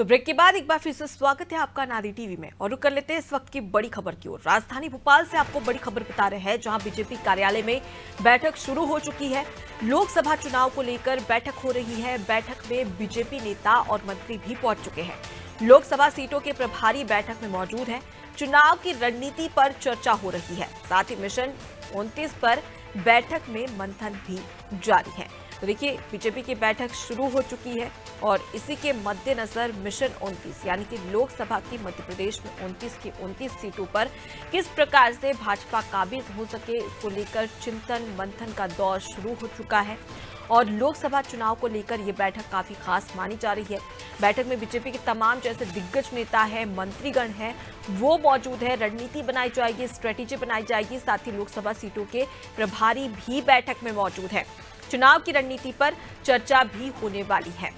तो ब्रेक के बाद एक बार फिर से स्वागत है आपका नारी टीवी में और रुक कर लेते हैं इस वक्त की बड़ी खबर की ओर। राजधानी भोपाल से आपको बड़ी खबर बता रहे हैं, जहां बीजेपी कार्यालय में बैठक शुरू हो चुकी है। लोकसभा चुनाव को लेकर बैठक हो रही है। बैठक में बीजेपी नेता और मंत्री भी पहुंच चुके हैं। लोकसभा सीटों के प्रभारी बैठक में मौजूद है। चुनाव की रणनीति पर चर्चा हो रही है। साथ ही मिशन 29 पर बैठक में मंथन भी जारी है। तो देखिए, बीजेपी की बैठक शुरू हो चुकी है और इसी के मद्देनजर मिशन 29 यानी कि लोकसभा की मध्य प्रदेश में 29 की 29 सीटों पर किस प्रकार से भाजपा काबिज हो सके, इसको लेकर चिंतन मंथन का दौर शुरू हो चुका है। और लोकसभा चुनाव को लेकर ये बैठक काफी खास मानी जा रही है। बैठक में बीजेपी के तमाम जैसे दिग्गज नेता है, मंत्रीगण हैं, वो मौजूद है। रणनीति बनाई जाएगी, स्ट्रेटेजी बनाई जाएगी। साथ ही लोकसभा सीटों के प्रभारी भी बैठक में मौजूद है। चुनाव की रणनीति पर चर्चा भी होने वाली है।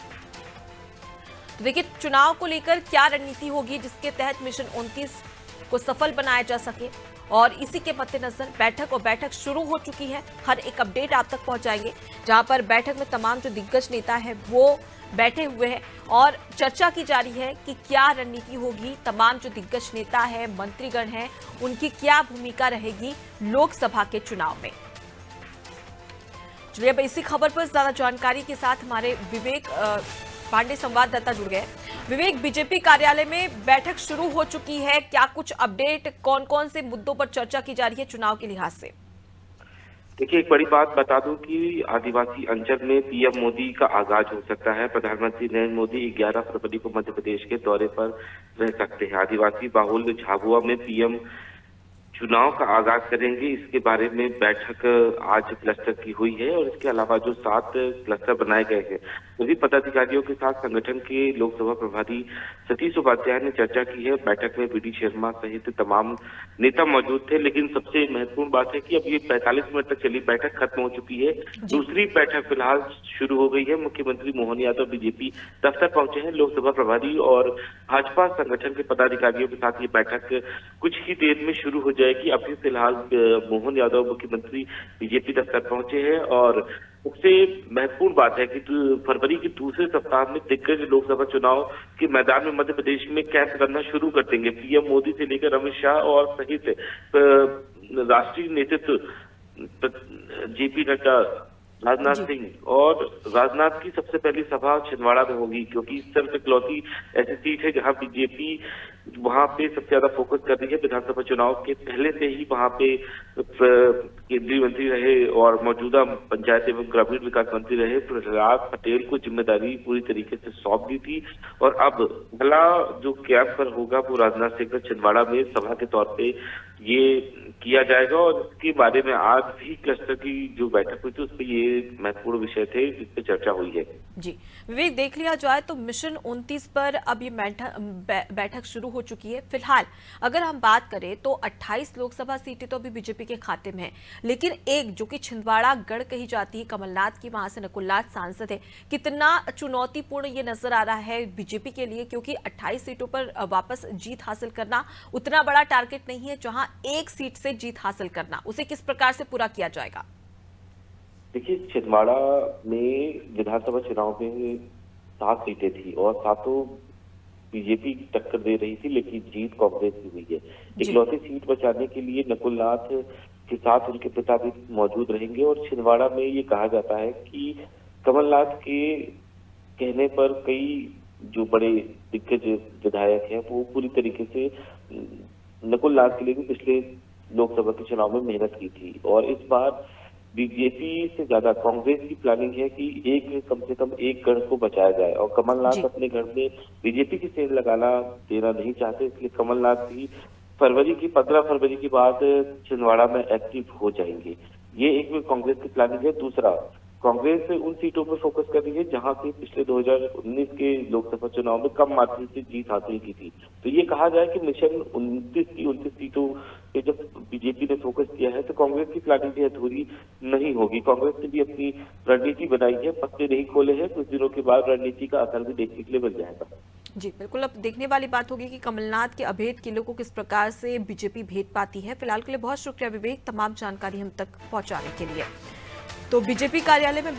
तो देखिए, चुनाव को लेकर क्या रणनीति होगी जिसके तहत मिशन 29 को सफल बनाया जा सके, और इसी के मद्देनजर बैठक शुरू हो चुकी है। हर एक अपडेट आप तक पहुंचाएंगे, जहां पर बैठक में तमाम जो दिग्गज नेता है वो बैठे हुए हैं और चर्चा की जा रही है कि क्या रणनीति होगी। तमाम जो दिग्गज नेता है, मंत्रीगण हैं, उनकी क्या भूमिका रहेगी लोकसभा के चुनाव में। चलिए अब इसी खबर पर ज्यादा जानकारी के साथ हमारे विवेक पांडे संवाददाता जुड़ गए। विवेक, बीजेपी कार्यालय में बैठक शुरू हो चुकी है, क्या कुछ अपडेट, कौन कौन से मुद्दों पर चर्चा की जा रही है चुनाव के लिहाज से? देखिए, एक बड़ी बात बता दूं कि आदिवासी अंचल में पीएम मोदी का आगाज हो सकता है। प्रधानमंत्री नरेंद्र मोदी 11 फरवरी को मध्य प्रदेश के दौरे पर रह सकते हैं। आदिवासी बाहुल्य झाबुआ में पीएम चुनाव का आगाज करेंगे, इसके बारे में बैठक आज क्लस्टर की हुई है। और इसके अलावा जो 7 क्लस्टर बनाए गए हैं, सभी पदाधिकारियों के साथ संगठन के लोकसभा प्रभारी सतीश उपाध्याय ने चर्चा की है। बैठक में बीडी शर्मा सहित तमाम नेता मौजूद थे। लेकिन सबसे महत्वपूर्ण बात है कि अब ये 45 मिनट तक चली बैठक खत्म हो चुकी है। दूसरी बैठक फिलहाल शुरू हो गई है। मुख्यमंत्री मोहन यादव बीजेपी दफ्तर पहुंचे हैं। लोकसभा प्रभारी और भाजपा संगठन के पदाधिकारियों के साथ ये बैठक कुछ ही देर में शुरू हो जाएगी। अभी फिलहाल मोहन यादव मुख्यमंत्री बीजेपी दफ्तर पहुंचे हैं। और सबसे महत्वपूर्ण बात है कि फरवरी के दूसरे सप्ताह में दिग्गज लोकसभा चुनाव के मैदान में मध्य प्रदेश में कैंप करना शुरू कर देंगे। पीएम मोदी से लेकर अमित शाह और सहित राष्ट्रीय नेतृत्व जेपी नड्डा, राजनाथ सिंह, और राजनाथ की सबसे पहली सभा छिंदवाड़ा में होगी, क्योंकि इस तरह इकलौती ऐसी सीट है जहां बीजेपी वहां पे सबसे ज्यादा फोकस कर रही है। विधानसभा चुनाव के पहले से ही वहां पे केंद्रीय मंत्री रहे और मौजूदा पंचायत एवं ग्रामीण विकास मंत्री रहे प्रहलाद पटेल को जिम्मेदारी पूरी तरीके से सौंप दी थी। और अब पहला जो कैंप पर होगा वो राजनाथ सिंह का छिंदवाड़ा में सभा के तौर पे ये किया जाएगा। और इसके बारे में आज भी क्लस्टर की जो बैठक हुई थी उस पर ये महत्वपूर्ण विषय थे जिस पे चर्चा हुई है। जी विवेक, देख लिया जाए तो मिशन 29 पर अब ये बैठक शुरू हो चुकी है। फिलहाल अगर हम बात करें तो 28 लोकसभा सीटें तो अभी बीजेपी के खाते में है, लेकिन एक जो कि छिंदवाड़ा गढ़ कही जाती है कमलनाथ की, वहां से नकुलनाथ सांसद है। कितना चुनौतीपूर्ण ये नजर आ रहा है बीजेपी के लिए, क्योंकि 28 सीटों पर वापस जीत हासिल करना उतना बड़ा टारगेट नहीं है, जहां एक सीट से जीत हासिल करना, उसे किस प्रकार से पूरा किया जाएगा? देखिए, छिंदवाड़ा में विधानसभा चुनाव में 7 सीटें थी और 7 बीजेपी टक्कर दे रही थी, लेकिन जीत कांग्रेस की हुई है। इकलौती सीट बचाने के लिए नकुलनाथ के साथ उनके पिता भी मौजूद रहेंगे। और छिंदवाड़ा में ये कहा जाता है कि कमलनाथ के कहने पर कई जो बड़े दिग्गज विधायक हैं वो पूरी तरीके से नकुलनाथ के लिए भी पिछले लोकसभा के चुनाव में मेहनत की थी। और इस बार बीजेपी से ज्यादा कांग्रेस की प्लानिंग है कि कम से कम एक गढ़ को बचाया जाए। और कमलनाथ अपने गढ़ में बीजेपी की सेल लगाना देना नहीं चाहते, इसलिए कमलनाथ भी 15 फरवरी के बाद छिंदवाड़ा में एक्टिव हो जाएंगे। ये एक कांग्रेस की प्लानिंग है। दूसरा, कांग्रेस उन सीटों पर फोकस कर रही है जहां से पिछले 2019 के लोकसभा चुनाव में कम मार्जिन से जीत हासिल की थी। तो ये कहा जाए कि मिशन 29 की 29 सीटों पे जब बीजेपी ने फोकस किया है तो कांग्रेस की प्लानिंग भी अधूरी नहीं होगी। कांग्रेस ने भी अपनी रणनीति बनाई है, पत्ते नहीं खोले हैं। कुछ दिनों के बाद रणनीति का असर भी देखने के लिए मिल जाएगा। जी बिल्कुल, अब देखने वाली बात होगी कि कमलनाथ के अभेद किले को किस प्रकार से बीजेपी भेद पाती है। फिलहाल के लिए बहुत शुक्रिया विवेक, तमाम जानकारी हम तक पहुंचाने के लिए। तो बीजेपी कार्यालय में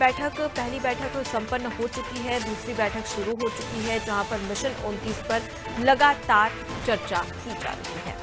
पहली बैठक संपन्न हो चुकी है, दूसरी बैठक शुरू हो चुकी है, जहां पर मिशन 29 पर लगातार चर्चा की जा रही है।